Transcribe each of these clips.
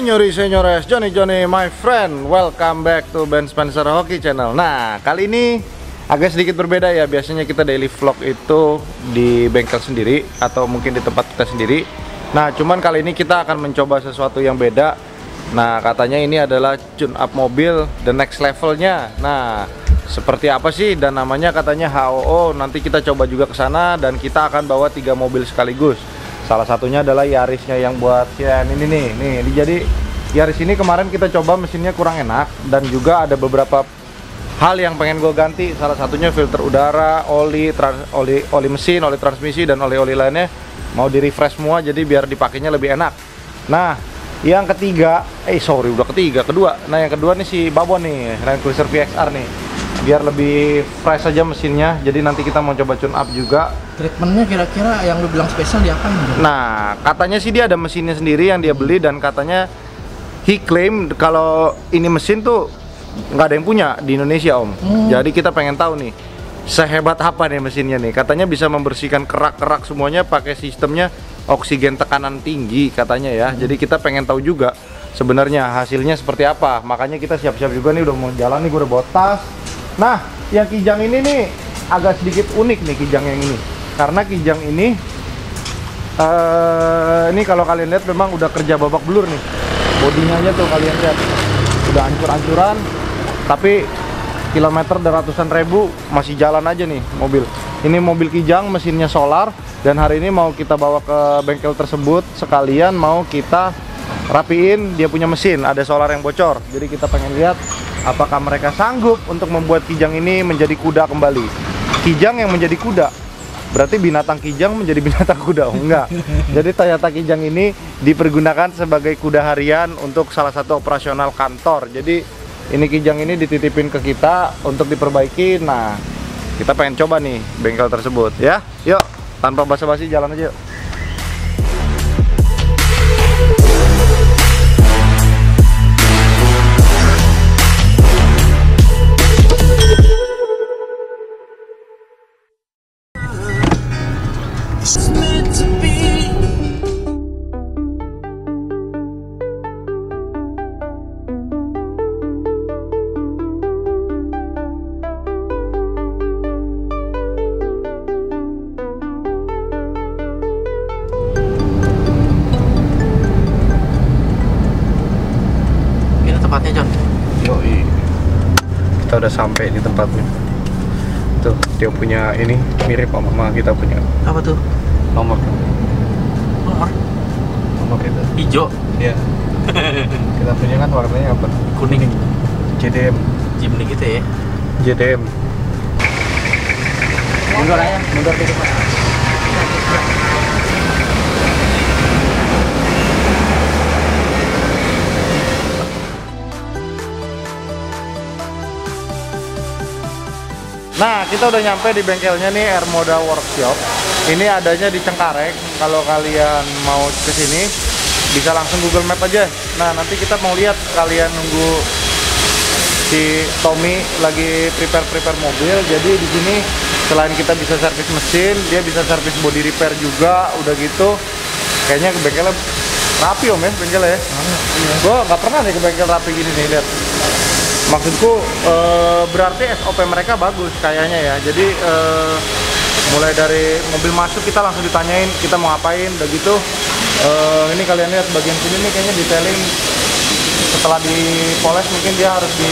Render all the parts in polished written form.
Senyori, senyores, Johnny, my friend, welcome back to Ben Spencer Hoki Channel. Nah, kali ini agak sedikit berbeda ya. Biasanya kita daily vlog itu di bengkel sendiri atau mungkin di tempat kita sendiri. Nah, cuman kali ini kita akan mencoba sesuatu yang beda. Nah, katanya ini adalah tune up mobil the next levelnya. Nah, seperti apa sih? Dan namanya katanya HOO. Nanti kita coba juga ke sana dan kita akan bawa 3 mobil sekaligus. Salah satunya adalah Yarisnya yang buat Cian ini nih. Jadi Yaris ini kemarin kita coba mesinnya kurang enak dan juga ada beberapa hal yang pengen gue ganti. Salah satunya filter udara, oli mesin, oli transmisi dan oli-oli lainnya mau di refresh semua jadi biar dipakainya lebih enak. Nah, yang ketiga, kedua. Nah, yang kedua nih si Babon nih, Land Cruiser VXR nih. Biar lebih fresh aja mesinnya. Jadi nanti kita mau coba tune up juga. Treatmentnya kira-kira yang lu bilang spesial diapain? Nah, katanya sih dia ada mesinnya sendiri yang dia beli dan katanya he claim kalau ini mesin tuh nggak ada yang punya di Indonesia, Om. Jadi kita pengen tahu nih sehebat apa nih mesinnya nih. Katanya bisa membersihkan kerak-kerak semuanya pakai sistemnya oksigen tekanan tinggi katanya ya. Jadi kita pengen tahu juga sebenarnya hasilnya seperti apa. Makanya kita siap-siap juga nih, udah mau jalan nih, gue udah bawa tas. Nah, yang kijang ini nih agak sedikit unik nih kijang yang ini. Karena kijang ini kalau kalian lihat memang udah kerja babak belur nih. Bodinya aja tuh kalian lihat udah hancur-hancuran. Tapi kilometer udah ratusan ribu masih jalan aja nih mobil. Ini mobil kijang, mesinnya solar. Dan hari ini mau kita bawa ke bengkel tersebut. Sekalian mau kita rapiin dia punya mesin. Ada solar yang bocor. Jadi kita pengen lihat apakah mereka sanggup untuk membuat kijang ini menjadi kuda kembali. Kijang yang menjadi kuda, berarti binatang kijang menjadi binatang kuda. Enggak. Jadi Toyota Kijang ini dipergunakan sebagai kuda harian untuk salah satu operasional kantor. Jadi ini kijang ini dititipin ke kita untuk diperbaiki. Nah, kita pengen coba nih bengkel tersebut ya. Yuk, tanpa basa-basi jalan aja yuk. Tempatnya, John. Yoi. Kita udah sampai di tempatnya. Tuh, dia punya ini mirip sama kita punya. Apa tuh? Nomor itu. Hijau. Iya. Kita punya kan warnanya apa? Kuning. JDM. Jimny gitu ya. JDM. Mundur aja, mundur ke depan. Nah, kita udah nyampe di bengkelnya nih, Ermoda Workshop. Ini adanya di Cengkareng. Kalau kalian mau ke sini bisa langsung Google Map aja. Nah, nanti kita mau lihat kalian nunggu si Tommy lagi prepare mobil. Jadi di sini selain kita bisa servis mesin, dia bisa servis body repair juga. Udah gitu, kayaknya ke bengkelnya rapi, Om ya, bengkelnya ya. Iya. Gua nggak pernah nih ke bengkel rapi gini nih, lihat. Maksudku berarti SOP mereka bagus kayaknya ya. Jadi mulai dari mobil masuk kita langsung ditanyain kita mau ngapain. Udah gitu ini kalian lihat bagian sini nih kayaknya detailing. Setelah dipoles mungkin dia harus di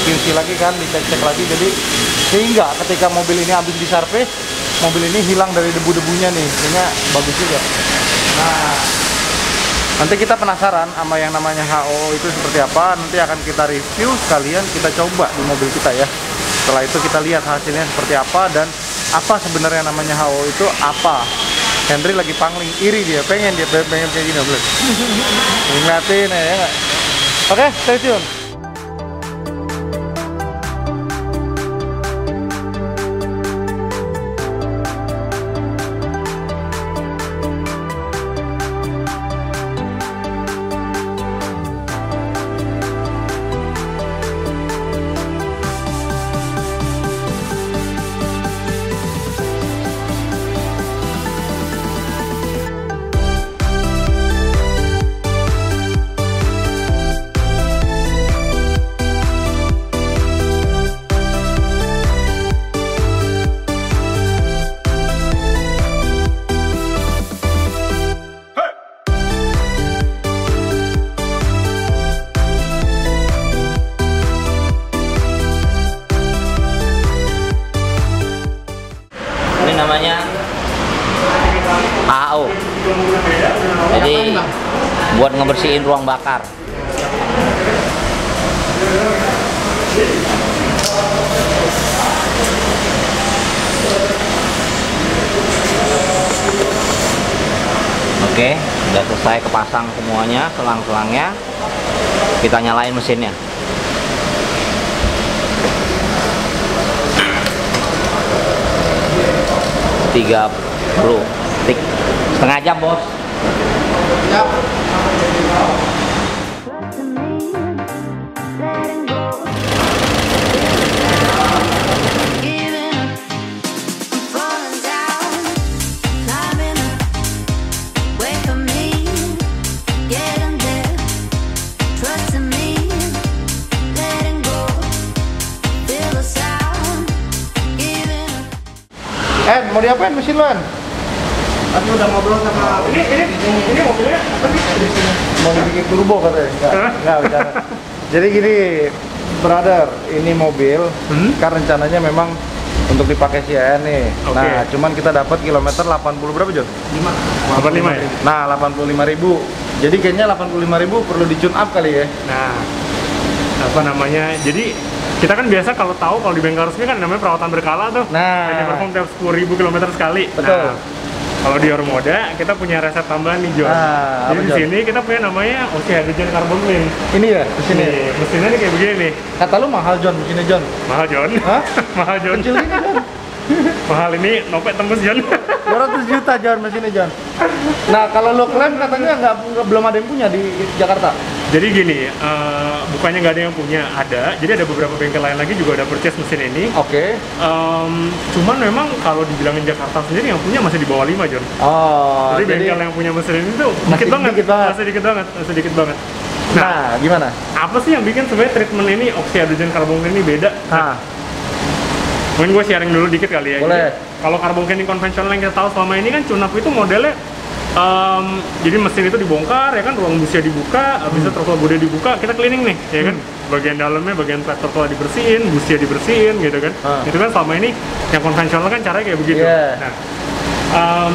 QC lagi kan, dicek-cek lagi. Jadi sehingga ketika mobil ini habis diservis, mobil ini hilang dari debu-debunya nih. Kayaknya bagus juga. Nah, nanti kita penasaran sama yang namanya HO itu seperti apa. Nanti akan kita review sekalian kita coba di mobil kita ya. Setelah itu kita lihat hasilnya seperti apa dan apa sebenarnya namanya HO itu apa. Henry lagi pangling, iri dia, pengen kayak gini boleh. Ngeliatin ya nggak? Oke, stay tune. namanya AHO. Jadi Ngapain, Bang? buat ngebersihin ruang bakar. Oke, udah selesai kepasang semuanya, selang-selangnya. Kita nyalain mesinnya. Setengah jam, bos. Siap. Mau diapain mesin lu, En? Tadi udah ngobrol sama Ini mobilnya apa sih? Mau dibikin turbo katanya? Enggak, bercanda. Jadi gini, brother, ini mobil kan rencananya memang untuk dipakai si En nih. Oke. Nah, cuman kita dapat kilometer 80 berapa, Jon? 85 ya? Nah, 85.000. Jadi kayaknya 85.000 perlu di-tune up kali ya. Nah, apa namanya? Jadi kita kan biasa kalau tahu kalau di bengkel resmi kan namanya perawatan berkala tuh. Nah. Hanya perform tiap 10.000 km sekali. Betul. Nah, kalau di Ormoda kita punya resep tambahan nih, Jon. Nah, Jadi apa, di Jon? sini kita punya namanya Oxy Hydrogen Carbon Clean. Ini ya, di sini. Nih, mesinnya nih kayak begini nih. Kata lu mahal, Jon, mesinnya, Jon. Mahal, Jon. Hah? Mahal, Jon. Kecil ini, Jon. Mahal ini nopet tembus, Jon. 200 juta, Jon, mesinnya, Jon. Nah, kalau lo klaim katanya belum ada yang punya di Jakarta. Jadi gini, bukannya nggak ada yang punya, ada. Jadi ada beberapa bengkel lain lagi juga ada purchase mesin ini. Oke. Cuman memang kalau dibilangin Jakarta sendiri yang punya masih di bawah 5, Jon. Oh, Jadi bengkel yang punya mesin ini tuh dikit banget, masih dikit banget. Nah, gimana? Apa sih yang bikin sebenarnya treatment ini Oxy Hydrogen Carbon Clean ini beda? Nah, Mungkin gue sharing dulu dikit kali ya. Boleh. Jadi, kalau carbon cleaning konvensional yang kita tahu selama ini kan tune-up itu modelnya jadi mesin itu dibongkar ya kan, ruang busnya dibuka, habis itu throttle body dibuka, kita cleaning nih ya kan, bagian dalamnya, bagian flat throttle dibersihin, busnya dibersihin gitu kan. Itu kan selama ini yang konvensional kan caranya kayak begitu. Yeah. Nah,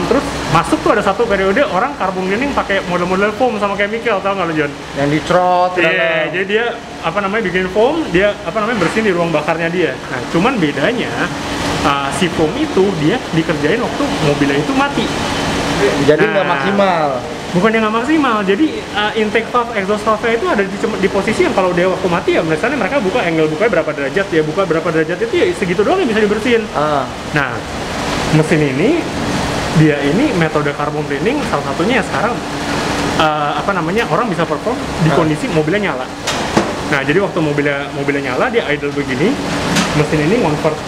terus masuk tuh ada satu periode orang carbon cleaning pakai model-model foam sama chemical, tau nggak lo, Jon? yang dicrot. Iya, jadi dia apa namanya bikin foam, dia apa namanya bersihin di ruang bakarnya dia. Nah, cuman bedanya si foam itu dia dikerjain waktu mobilnya itu mati. Jadi nggak maksimal. Bukannya nggak maksimal, jadi intake valve, exhaust valve-nya itu ada di posisi yang kalau dia waktu mati ya misalnya mereka buka angle bukanya berapa derajat, ya buka berapa derajat itu ya segitu doang yang bisa dibersihin. Nah, mesin ini dia ini metode carbon cleaning salah satunya ya sekarang apa namanya orang bisa perform di kondisi mobilnya nyala. Nah, jadi waktu mobilnya nyala dia idle begini, mesin ini convert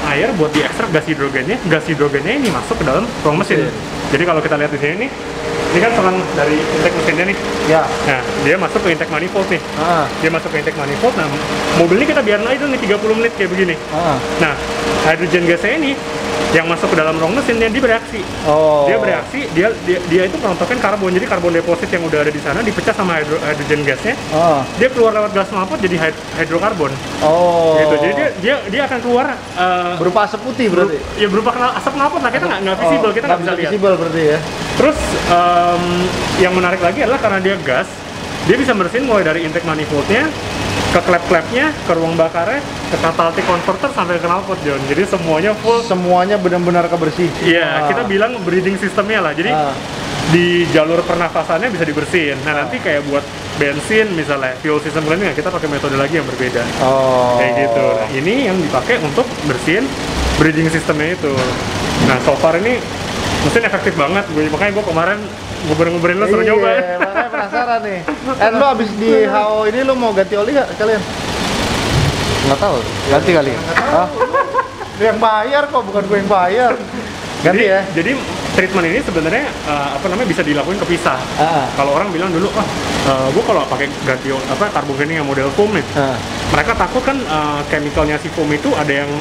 air buat diekstrak gas hidrogennya. Gas hidrogennya ini masuk ke dalam ruang mesin. Jadi kalau kita lihat di sini nih, ini kan selang dari intake mesinnya nih. Ya. Nah, dia masuk ke intake manifold nih. Dia masuk ke intake manifold. Nah, mobil ini kita biarin idle nih 30 menit kayak begini. Nah, hydrogen gasnya ini yang masuk ke dalam ruang mesin dia bereaksi. Dia bereaksi, dia itu merontokkan karbon. Jadi karbon deposit yang udah ada di sana dipecah sama hydrogen gasnya. Dia keluar lewat gas knalpot jadi hidrokarbon. Gitu. Jadi dia akan keluar berupa asap putih berarti. Ya berupa asap knalpot. Nah, kita nggak visible, kita nggak bisa lihat. Visible berarti ya. Terus yang menarik lagi adalah karena dia gas, dia bisa bersihin mulai dari intake manifoldnya, ke klep-klepnya, ke ruang bakarnya, ke catalytic converter sampai ke knalpot, Jon. Jadi semuanya full. Semuanya benar-benar kebersih. Iya, kita bilang breathing systemnya lah. Jadi di jalur pernafasannya bisa dibersihin. Nah, nanti kayak buat bensin misalnya, fuel system cleaning, kita pakai metode lagi yang berbeda. Kayak gitu. Nah, ini yang dipakai untuk bersihin breathing systemnya itu. Nah, so far ini mesin efektif banget. Makanya gue kemarin nguber-nguberin lo suruh nyoba. Iya, makanya penasaran nih. Lo abis di HO ini lo mau ganti oli nggak kalian? Nggak tahu. Ganti kali. Lu yang bayar kok, bukan gue yang bayar. Ganti ya. Jadi treatment ini sebenarnya apa namanya bisa dilakuin kepisah. Kalau orang bilang dulu, gue kalau pakai ganti carbon cleaning yang model foam nih, mereka takut kan chemicalnya si foam itu ada yang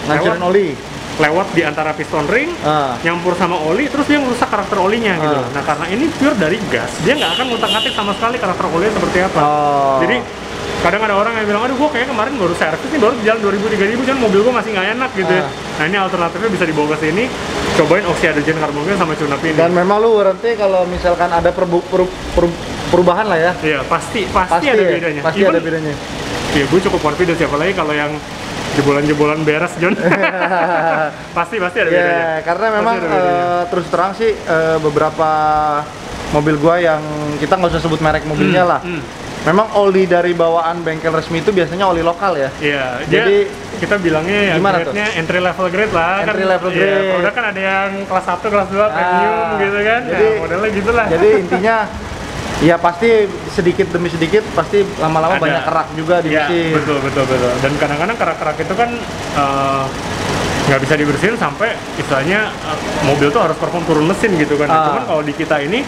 lewat di antara piston ring, nyampur sama oli, terus dia merusak karakter olinya gitu. Nah, karena ini pure dari gas, dia nggak akan ngutak-ngatik sama sekali karakter olinya seperti apa. Jadi kadang ada orang yang bilang, aduh gue kayak kemarin baru servis nih, baru jalan 2000-3000 kan mobil gue masih nggak enak gitu. Nah, ini alternatifnya bisa dibawa ke sini. cobain oxy-hydrogen carbon sama tune-up ini. Dan memang lu warranty kalau misalkan ada perubahan lah ya. Iya, pasti ada ya? bedanya. Pasti ada bedanya. Iya, gue cukup confident siapa lagi kalau yang jebolan-jebolan beres, John. pasti ada bedanya. Ya, karena memang terus terang sih beberapa mobil gua yang kita nggak usah sebut merek mobilnya lah. Memang oli dari bawaan bengkel resmi itu biasanya oli lokal ya. Iya, jadi kita bilangnya ya grade-nya entry level grade lah. Entry kan, level grade. Ya, udah kan ada yang kelas 1, kelas 2, premium gitu kan. Jadi, ya, modelnya gitu lah. Jadi intinya ya pasti sedikit demi sedikit pasti lama-lama Ada. banyak kerak juga di Ya, mesin. betul. Dan kadang-kadang kerak-kerak itu kan nggak bisa dibersihin sampai istilahnya mobil tuh harus perform turun mesin gitu kan. Cuman kalau di kita ini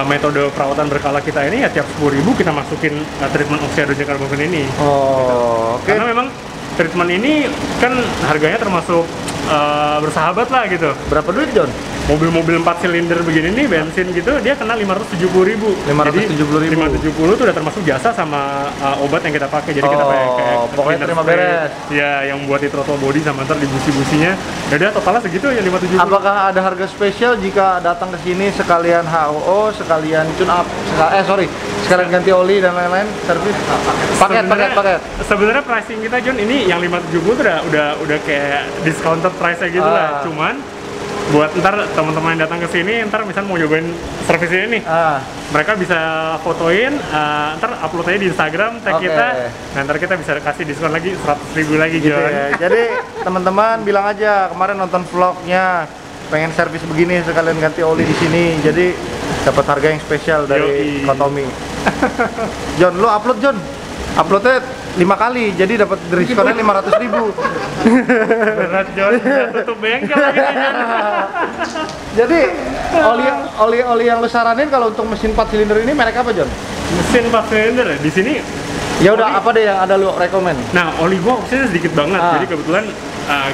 metode perawatan berkala kita ini ya tiap 10.000 kita masukin treatment oxy-hydrogen carbon ini. Oh, oke. Karena memang treatment ini kan harganya termasuk bersahabat lah gitu. Berapa duit, John? Mobil-mobil 4 silinder begini nih bensin gitu dia kena 570.000. 570.000. 570 itu udah termasuk jasa sama obat yang kita pakai. Jadi kita pakai kayak pokoknya cleaner terima spray. beres. Ya, yang buat di throttle body sama ntar di busi-businya. Ya udah totalnya segitu ya 570. Apakah ada harga spesial jika datang ke sini sekalian HOO, sekalian tune up, sekalian ganti oli dan lain-lain, servis? Paket. Sebenarnya pricing kita John ini yang 570 itu udah kayak discounted price-nya gitu lah. Cuman buat ntar teman-teman yang datang ke sini ntar misalnya mau nyobain servisnya ini mereka bisa fotoin ntar upload aja di Instagram tag kita dan ntar kita bisa kasih diskon lagi 100.000 lagi gitu John. ya. Jadi teman-teman bilang aja kemarin nonton vlognya pengen servis begini sekalian ganti oli di sini jadi dapat harga yang spesial dari Kotomi. John, lu upload John, uploadnya 5 kali jadi dapat diskonnya 500.000. Berat John, udah tutup bengkel lagi nih, John. Jadi oli yang lu saranin kalau untuk mesin 4 silinder ini merek apa John? Mesin 4 silinder ya? Di sini ya udah apa deh yang ada lu rekomend? Nah, oli gua opsinya sedikit banget. Jadi kebetulan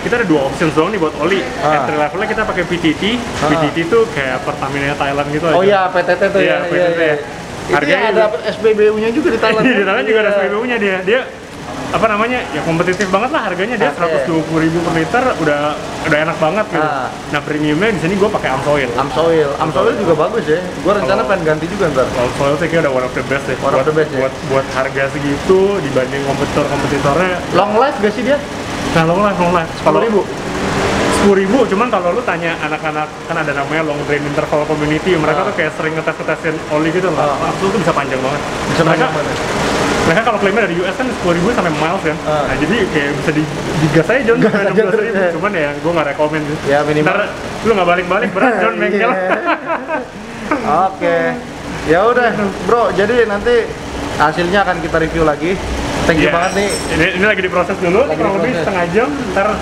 kita ada 2 option doang nih buat oli. Entry levelnya kita pakai PTT. PTT itu kayak Pertamina Thailand gitu Oh aja. iya, PTT tuh ya. PTT. Harganya ada SPBU-nya juga di Thailand. Di Thailand juga ada SPBU-nya dia apa namanya ya kompetitif banget lah harganya dia 120.000 per liter udah enak banget gitu. Nah premiumnya di sini gue pakai Amsoil. Amsoil juga bagus ya. Gue rencana pengen ganti juga ntar. Amsoil sih kayak udah one of the best deh. Buat harga segitu dibanding kompetitornya. Long life gak sih dia? Nah long life. 10.000. Cuman kalau lu tanya anak-anak kan ada namanya long drain interval community mereka tuh kayak sering ngetes-ngetesin oli gitu loh. Absolut tuh bisa panjang banget. Mereka kalau klaimnya dari US kan 10.000 sampai miles kan. Nah jadi kayak bisa digas aja John sampai 16.000. Cuman ya gue nggak rekomen sih. Ya minimal. Ntar lu nggak balik-balik berat John bengkel. Oke. Ya udah bro, jadi nanti hasilnya akan kita review lagi. Thank you banget nih. Ini lagi diproses dulu, kurang lebih setengah jam. Ntar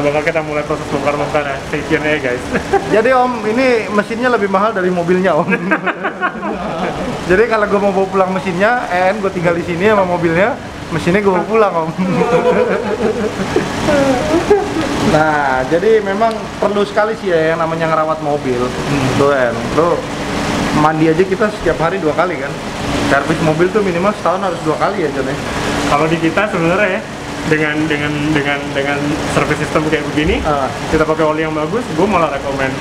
bakal kita mulai proses bongkar-bongkar ya. Stay tune ya guys. Jadi Om, ini mesinnya lebih mahal dari mobilnya Om. Jadi kalau gue mau bawa pulang mesinnya, gue tinggal di sini sama mobilnya, mesinnya gue bawa pulang Om. Nah, jadi memang perlu sekali sih ya yang namanya ngerawat mobil. Tuh bro, mandi aja kita setiap hari 2 kali kan. Servis mobil tuh minimal setahun harus 2 kali ya John ya. Kalau di kita sebenarnya ya dengan service system kayak begini, kita pakai oli yang bagus, gue malah rekomend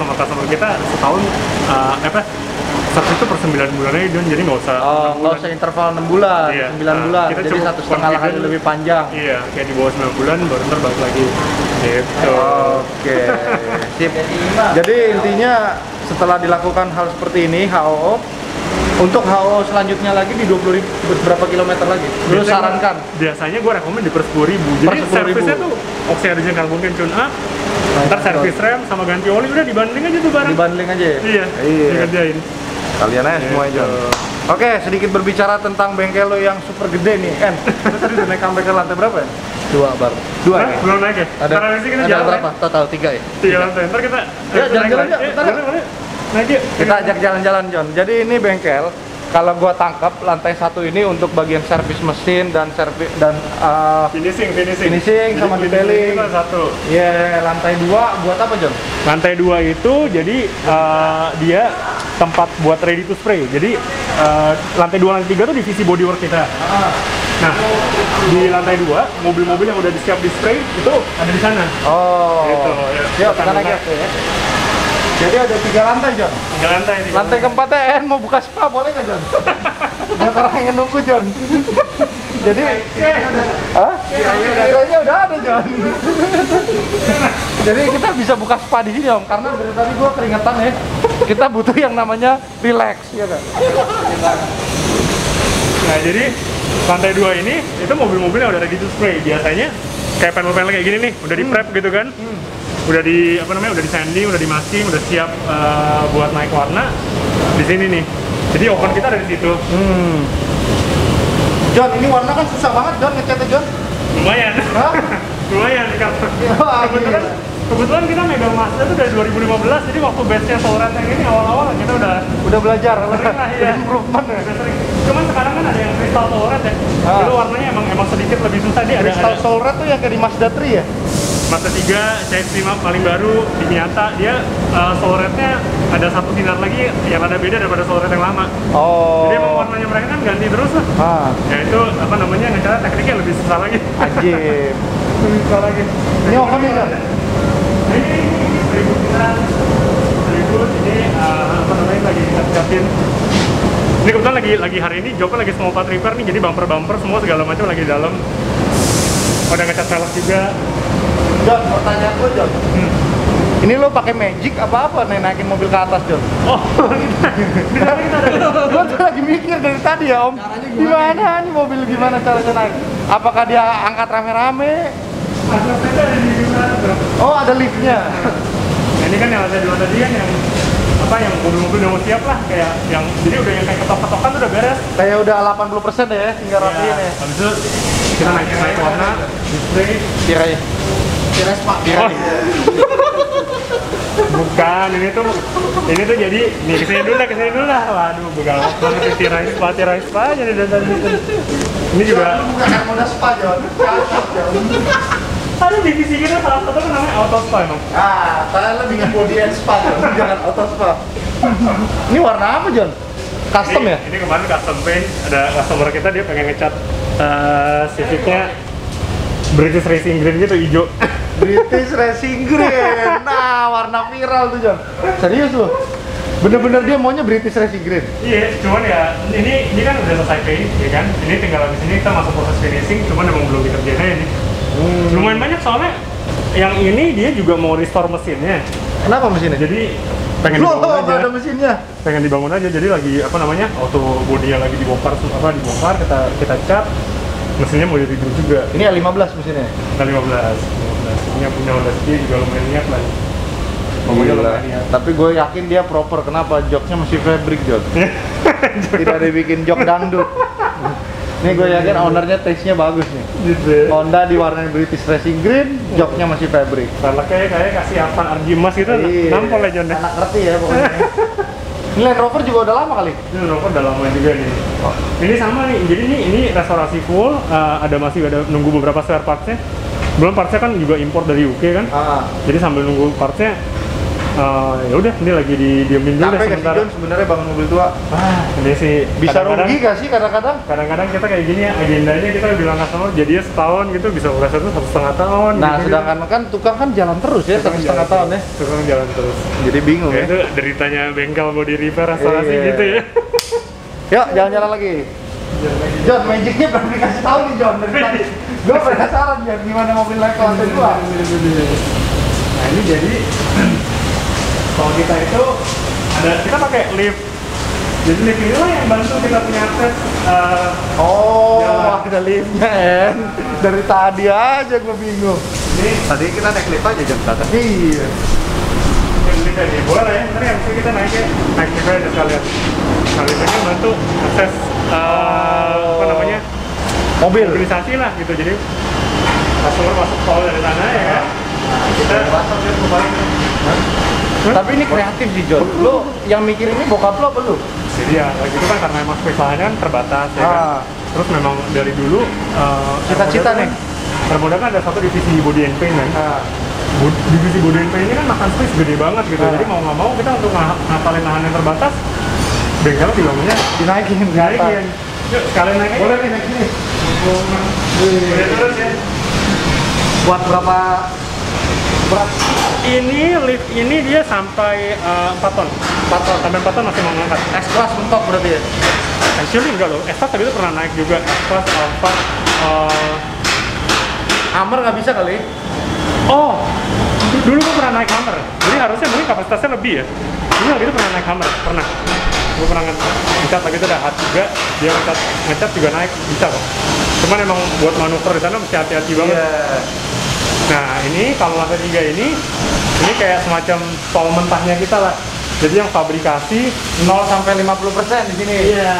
customer kita setahun service itu per 9 bulan aja John, jadi nggak usah interval 6 bulan, 9 bulan, kita jadi 1,5 kali lebih panjang. Iya, kayak di bawah 9 bulan baru ntar balik lagi gitu. Oke, sip. Jadi intinya setelah dilakukan hal seperti ini, HOO, untuk HO selanjutnya lagi di 20.000 berapa kilometer lagi? Lu sarankan? Biasanya gue rekomend di per 10.000. Jadi servisnya tuh oxy-hydrogen carbon tune up, ntar servis rem sama ganti oli udah dibanding aja tuh bareng. Dibanding aja ya? Iya. Dikerjain. Kalian aja semua John. Oke, sedikit berbicara tentang bengkel lo yang super gede nih, En. Lu tadi udah naik sampai ke lantai berapa ya? 2 bar. 2 ya? Belum naik ya? Ada berapa? Total 3 ya? 3 lantai. Ntar kita jalan-jalan yuk. Boleh. Naik yuk. Kita ajak jalan-jalan John. Jadi ini bengkel kalau gua tangkap lantai 1 ini untuk bagian servis mesin dan finishing sama detailing. Kita 1. Iya, lantai 2 buat apa John? Lantai 2 itu jadi dia tempat buat ready to spray. Jadi lantai 2 lantai 3 tuh divisi bodywork kita. Nah, di lantai 2 mobil-mobil yang udah disiap di spray itu ada di sana. Oh. Gitu. Ya, kita naik ya. Jadi ada 3 lantai, John. 3 lantai. Lantai keempatnya mau buka spa boleh nggak, John? Biar orang yang nunggu, John. Jadi, hah? Kayaknya udah ada, John. Jadi kita bisa buka spa di sini, Om, karena dari tadi gua keringetan ya. Kita butuh yang namanya relax, ya kan? Nah, jadi lantai 2 ini itu mobil-mobil yang udah ready to spray. Biasanya kayak panel-panel kayak gini nih, udah di prep gitu kan. Udah di udah di sanding, udah di masking, udah siap buat naik warna di sini nih. Jadi oven kita ada di situ. John, ini warna kan susah banget, John, ngecatnya, John. Lumayan. Hah? Lumayan kebetulan kita megang Mazda tuh dari 2015, jadi waktu batch-nya Soulred yang ini awal-awal kita Udah belajar, sering lah ya. improvement ya. Udah sering. Cuman sekarang kan ada yang Crystal Soulred ya. Dulu warnanya emang sedikit lebih susah, dia ada Crystal Soulred tuh yang kayak di Mazda 3 ya? Mazda 3, CX-5 paling baru di Miata, dia Soulred-nya ada satu sinar lagi yang ada beda daripada Soulred yang lama. Oh. Jadi emang warnanya mereka kan ganti terus lah. Ya itu ngecara tekniknya lebih susah lagi. Ajib. Lebih susah lagi. Ini oven nih, John? Ini seribu kita, ini lagi kita siapin. Ini kebetulan lagi hari ini joknya lagi small part repair nih, jadi bumper semua segala macam lagi di dalam. Udah ngecat velg juga. John, pertanyaan gue, John. Ini lo pakai magic apa naikin mobil ke atas, John? Oh, kita ada. Gue tuh lagi mikir dari tadi ya, Om. Gimana nih mobil, gimana caranya naik? Apakah dia angkat rame-rame? Oh, ada liftnya. Nah, ini kan yang ada 2 tadi kan yang mobil-mobil udah mau siap lah, kayak yang jadi udah yang kayak ketok-ketokan tuh udah beres. Kayak udah 80% ya, tinggal rapiin ya. Habis itu kita naik warna, display, Tirai. Tirai Spa. Oh. Bukan, ini tuh jadi nih kesini dulu lah. Waduh, begawat banget tirai spa jadi dari ini juga. Bukan Armada Spa, John. Ada divisi kita salah satu kan namanya Auto Spa emang. Saya lebih body and spa, John. Jangan auto spa. Ini warna apa, John? Custom ya? Ini kemarin custom paint, ada customer kita dia pengen ngecat Civicnya British Racing Green gitu, hijau. British Racing Green. Nah, warna viral tuh, John. Serius loh. Bener-bener dia maunya British Racing Green. Iya, cuman ya ini kan udah selesai paint, ya kan? Ini tinggal habis ini kita masuk proses finishing, cuman emang belum dikerjain aja nih. Lumayan banyak soalnya. Yang ini dia juga mau restore mesinnya. Kenapa mesinnya? Jadi pengen dibangun aja. Ada mesinnya. Pengen dibangun aja, jadi lagi auto bodinya lagi dibongkar, kita cat. Mesinnya mau di-redo juga. Ini A15 mesinnya. Nah, 15. Ini punya Honda City juga lumayan niat lah. Pokoknya lumayan niat. Tapi gue yakin dia proper. Kenapa? Joknya masih fabric, Jok. Tidak dibikin jok dangdut. Ini gue yakin ownernya taste-nya bagus nih. Gitu. Honda diwarnai British Racing Green, joknya masih fabric. Velgnya kayak kasih apa RG emas gitu, nampol ya John. Anak ngerti ya pokoknya. Ini Land Rover juga udah lama kali? Ini Land Rover udah lama juga nih. Ini sama nih, jadi ini restorasi full, masih ada nunggu beberapa spare parts-nya. Belum parts-nya kan juga import dari UK kan. Jadi sambil nunggu parts-nya, ya udah ini lagi didiemin dulu capek sementara. John sebenarnya bangun mobil tua. Ini sih Bisa rugi gak sih kadang-kadang? Kadang-kadang kita kayak gini ya, agendanya kita bilang customer jadinya setahun gitu, bisa berasa tuh 1,5 tahun. Nah, gitu, sedangkan kan tukang kan jalan terus ya, 1,5 tahun ya. Tukang jalan terus. Jadi bingung Ya, ya. itu deritanya bengkel body repair restorasi Iya. gitu ya. Yuk, jalan-jalan lagi. John, magicnya belum dikasih tahu nih, John, dari tadi. Gue penasaran ya gimana mobil naik ke lantai 2. Nah, ini jadi kalau kita itu kita pakai lift. Jadi lift ini lah yang bantu kita punya akses. Ada liftnya, En. Dari tadi aja gue bingung. Ini Tadi kita naik lift aja, John, kata. Iya. lift ini boleh lah ya. Ntar yang kita naik lift aja sekalian. Nah, lift ini bantu akses Mobil. mobilisasi lah gitu. Jadi customer masuk tol dari sana ya kan. Kita Tapi ini kreatif sih, John. Lo yang mikir ini bokap lo apa lu? jadi ya lagi itu kan karena emang space lahannya kan terbatas ya kan. Terus memang dari dulu Cita-cita nih. Termoda kan ada satu divisi body and paint kan. Divisi body and paint ini kan makan space gede banget gitu. Jadi mau nggak mau kita untuk ngapalin lahan yang terbatas, bengkelnya dibangunnya Dinaikin. dinaikin. Yuk sekalian naik aja. Boleh nih naik sini. Udah turun ya. Buat berapa berat? Ini lift ini dia sampai 4 ton. 4 ton. Sampai 4 ton masih mau ngangkat. S-Class mentok berarti ya? Actually enggak loh. S-Class tadi itu pernah naik juga. S-Class Alfa. Hammer nggak bisa kali? Oh, dulu gue pernah naik Hammer. Jadi harusnya mungkin kapasitasnya lebih ya. Ini waktu itu pernah naik Hammer, pernah. Gue pernah ngecat lagi itu ada hard juga. Dia ngecat juga naik, bisa kok. Cuman emang buat manuver di sana mesti hati-hati banget. Iya. Nah ini kalau lantai 3 ini kayak semacam tol mentahnya kita lah. Jadi yang fabrikasi 0 sampai 50% di sini. Iya.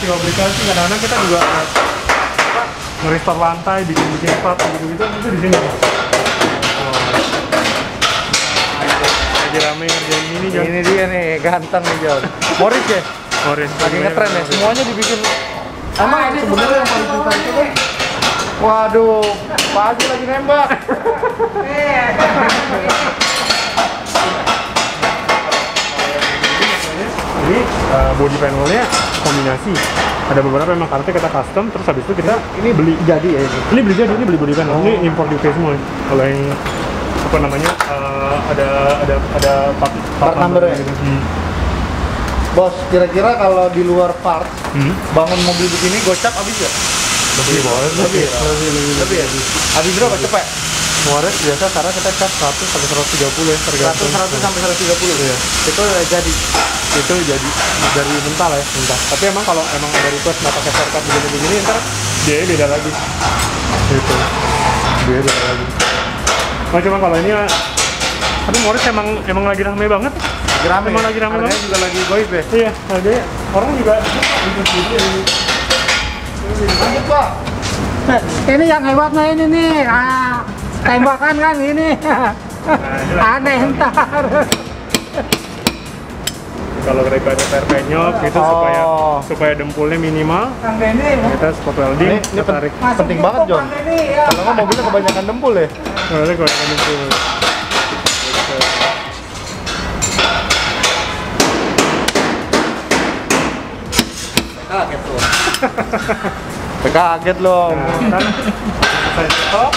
Aplikasi kadang-kadang kita juga nge-restore lantai, bikin part gitu-gitu itu di sini. Lagi rame ngerjain ini, John. Ini dia nih, ganteng nih John. Morris ya? Morris. Lagi ngetren ya? Semuanya dibikin. Emang sebenarnya yang paling susah itu kan? Waduh, Pak Haji lagi nembak. Ini body panelnya kombinasi. Ada beberapa memang kartu kita custom, terus habis itu kita Ini beli jadi ya ini? ini beli body panel. Ini import UK semua. Kalau yang apa namanya ada part number-nya. gitu. Bos, kira-kira kalau di luar part, bangun mobil begini gocap habis ya? Lebih boleh. Lebih ya? Habis berapa cepet? Morris biasa karena kita cas 100 sampai 130 ya, tergantung. 100 sampai 130 ya? Itu jadi? Itu jadi dari mental ya, mental. Tapi emang kalau emang ada request nggak pakai shortcut begini-begini, ntar dia beda lagi. Gitu. Dia beda lagi. Nah cuma kalau ini, tapi Morris emang lagi rame banget. Rame. Emang lagi rame banget. Juga lagi goib ya? Iya, harganya orang juga ikut gitu. Lanjut Pak. Ini yang hebatnya ini nih, tembakan kan ini. Aneh ntar. Kalau mereka ada penyok gitu supaya dempulnya minimal, Kang Denny, kita spot welding, Ini tarik. penting banget John. Kang Denny, ya. Kalau nggak mobilnya kebanyakan dempul ya? Kalau kebanyakan dempul. Kaget loh. Kaget loh. Nah, saya stop,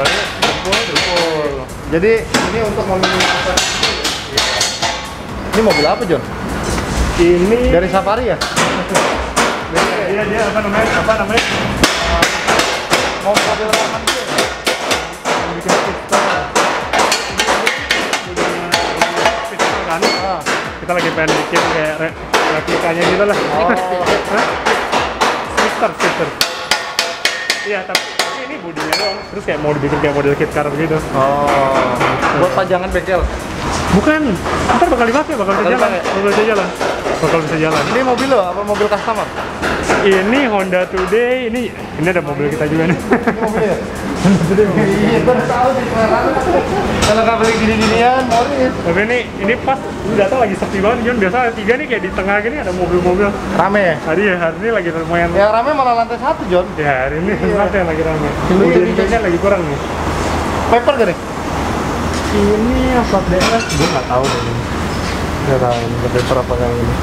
baru dempul. Jadi ini untuk meminimalisir. Ini mobil apa John? Ini Dari Safari ya? dia apa namanya? Mobil apa dia? Bikin pistol kan? Kita lagi pengen bikin kayak replikanya gitu lah. Shifter. Iya, tapi ini bodinya doang. Terus kayak mau dibikin kayak model kit car gitu. Buat pajangan bengkel. Bukan, ntar bakal dipakai, bakal bisa jalan. Ini mobil lo apa mobil customer? Ini Honda Today, ini ada mobil kita juga nih. Ini mobilnya. Iya, baru tahu sih. Kalau nggak beli gini-ginian, Morris. Tapi ini pas, ini datang lagi sepi banget, John. Biasa ada 3 nih kayak di tengah gini ada mobil-mobil. Rame ya? Hari ini lagi lumayan. Yang rame malah lantai 1 John. Ya hari ini Iya. yang lagi ramai. Dulu Mobil jadi- nya lagi kurang nih. Paper gak nih? Ini apa DS? Gue nggak tahu deh. Nggak tahu ini paper apa kayak ini.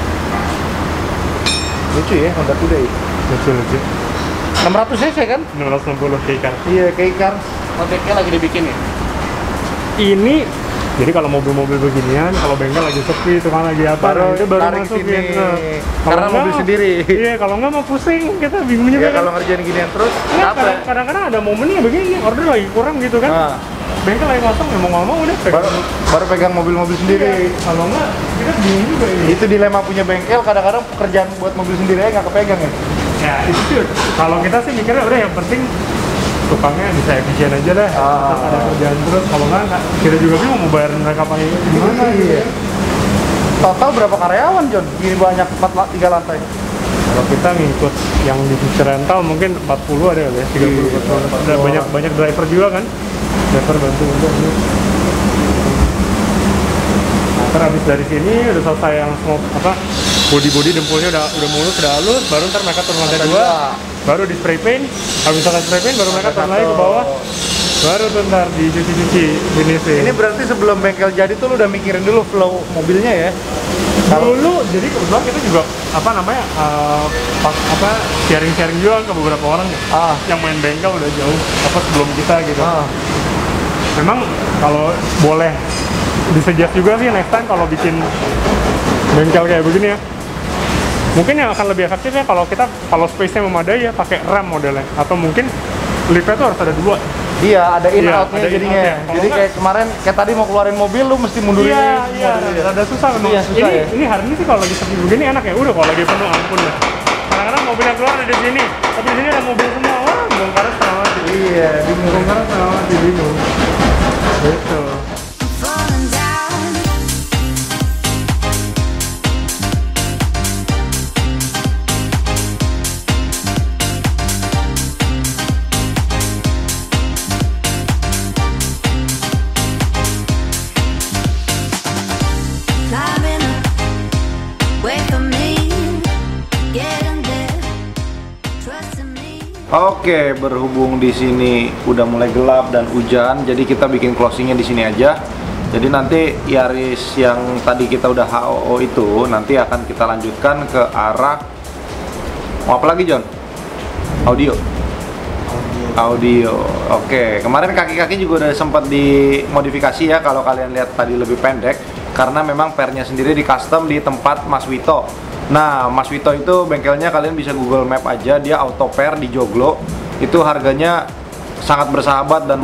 Lucu ya Honda Today. Lucu. 600 cc kan? 660 K-Car. Iya, K-Car. Modelnya lagi dibikin ya. Ini jadi kalau mobil-mobil beginian, kalau bengkel lagi sepi itu kan lagi apa, itu baru tarik masukin. sini. Nah, Karena kalau mobil enggak, sendiri. Iya, kalau nggak mau pusing, kita bingung juga Ya kan. kalau ngerjain ginian terus Nah, capek. kadang-kadang ada momennya begini, order lagi kurang gitu kan. Nah, Bengkel lagi kosong, ya mau nggak mau udah pegang. baru pegang mobil-mobil sendiri. Iya, kalau nggak, kita bingung juga ini. Itu dilema punya bengkel, kadang-kadang pekerjaan buat mobil sendiri aja nggak kepegang ya. Ya, itu sih, kalau kita sih mikirnya udah yang penting tukangnya bisa efisien aja deh, tetap ada kerjaan terus. Kalau nggak, kita juga bingung mau bayar mereka pakai gimana gitu ya. Total berapa karyawan John? Gini banyak 3 lantai. Kalau kita ngikut yang di rental mungkin 40 ada ya, 30 40. Ada banyak driver juga kan. Driver bantu untuk ini. Nah, terhabis dari sini udah selesai yang semua apa body dempulnya udah mulus, udah halus, baru ntar mereka turun lantai 2, baru di spray paint. Habis selesai spray paint baru mereka turun lagi ke bawah. Baru tuh ntar dicuci finishing. Ini berarti sebelum bengkel jadi tuh lu udah mikirin dulu flow mobilnya ya? Dulu jadi kebetulan kita juga apa namanya sharing juga ke beberapa orang yang main bengkel udah jauh apa sebelum kita gitu. Memang kalau boleh disuggest juga sih next time kalau bikin bengkel kayak begini ya, mungkin yang akan lebih efektif ya kalau space-nya memadai ya pakai rem modelnya, atau mungkin liftnya tuh harus ada 2. Iya, ada in Iya, out-nya ada in jadinya. out-nya. Jadi kayak kemarin kayak tadi mau keluarin mobil lu mesti mundurin. Iya, ada susah memang. Iya, susah ya. Ini hari ini sih kalau lagi sepi begini enak ya. Udah kalau lagi penuh ampun lah. Kadang-kadang mobil yang keluar ada di sini, tapi di sini ada mobil semua. Wah, bongkarnya setengah mati. Iya, bingung. Bongkarnya setengah mati, bingung. Gitu. falling down. Climbing up, wait for me, getting there, trusting me. Oke, berhubung di sini udah mulai gelap dan hujan, jadi kita bikin closingnya di sini aja. Jadi nanti Yaris yang tadi kita udah HOO itu nanti akan kita lanjutkan ke arah mau apa lagi John? Audio. Oke, kemarin kaki-kaki juga udah sempat dimodifikasi ya. Kalau kalian lihat tadi lebih pendek karena memang pernya sendiri di custom di tempat Mas Wito. Nah, Mas Wito itu bengkelnya kalian bisa Google Map aja, dia auto pair di Joglo. Itu harganya sangat bersahabat dan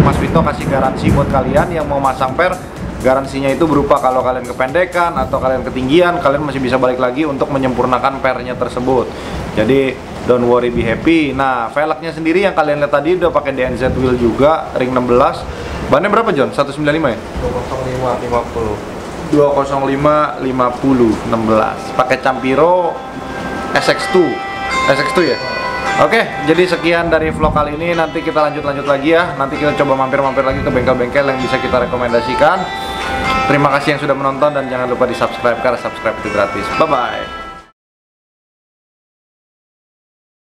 Mas Wito kasih garansi buat kalian yang mau masang per. Garansinya itu berupa kalau kalian kependekan atau kalian ketinggian, kalian masih bisa balik lagi untuk menyempurnakan pernya tersebut. Jadi don't worry, be happy. Nah, velgnya sendiri yang kalian lihat tadi udah pakai DNZ wheel juga, ring 16. Bannya berapa John? 195 ya? 205 50 16. Pakai Campiro SX2 ya. Oke, jadi sekian dari vlog kali ini. Nanti kita lanjut lagi ya. Nanti kita coba mampir lagi ke bengkel-bengkel yang bisa kita rekomendasikan. Terima kasih yang sudah menonton dan jangan lupa di subscribe karena subscribe itu gratis. Bye bye.